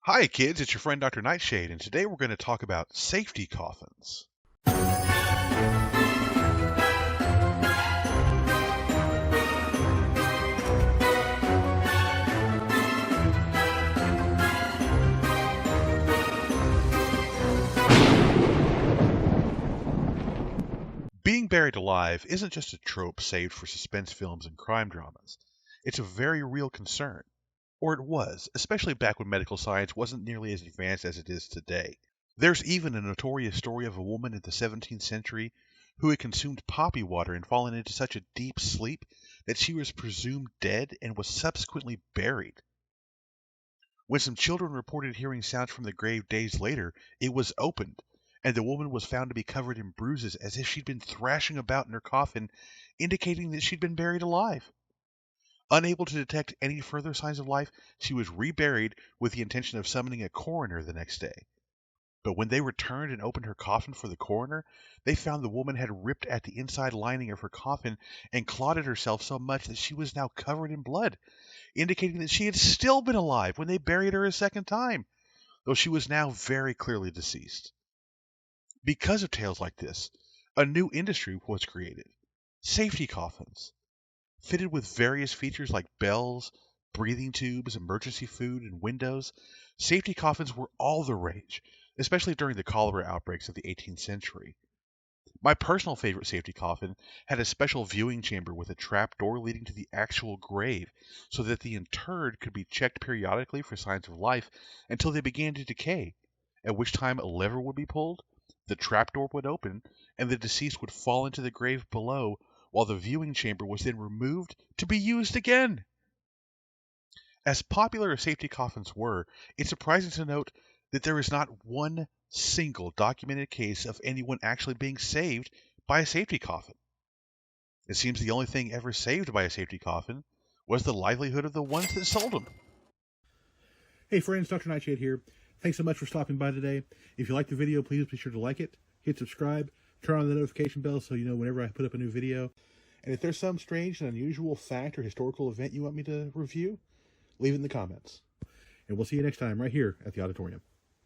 Hi, kids. It's your friend Dr. Nightshade, and today we're going to talk about safety coffins. Being buried alive isn't just a trope saved for suspense films and crime dramas. It's a very real concern. Or it was, especially back when medical science wasn't nearly as advanced as it is today. There's even a notorious story of a woman in the 17th century who had consumed poppy water and fallen into such a deep sleep that she was presumed dead and was subsequently buried. When some children reported hearing sounds from the grave days later, it was opened, and the woman was found to be covered in bruises as if she'd been thrashing about in her coffin, indicating that she'd been buried alive. Unable to detect any further signs of life, she was reburied with the intention of summoning a coroner the next day. But when they returned and opened her coffin for the coroner, they found the woman had ripped at the inside lining of her coffin and clotted herself so much that she was now covered in blood, indicating that she had still been alive when they buried her a second time, though she was now very clearly deceased. Because of tales like this, a new industry was created: safety coffins. Fitted with various features like bells, breathing tubes, emergency food, and windows, safety coffins were all the rage, especially during the cholera outbreaks of the 18th century. My personal favorite safety coffin had a special viewing chamber with a trap door leading to the actual grave, so that the interred could be checked periodically for signs of life until they began to decay, at which time a lever would be pulled, the trap door would open, and the deceased would fall into the grave below, while the viewing chamber was then removed to be used again. As popular as safety coffins were, it's surprising to note that there is not one single documented case of anyone actually being saved by a safety coffin. It seems the only thing ever saved by a safety coffin was the livelihood of the ones that sold them. Hey friends, Dr. Nightshade here. Thanks so much for stopping by today. If you liked the video, please be sure to like it, hit subscribe, turn on the notification bell so you know whenever I put up a new video. And if there's some strange and unusual fact or historical event you want me to review, leave it in the comments. And we'll see you next time right here at the Odditorium.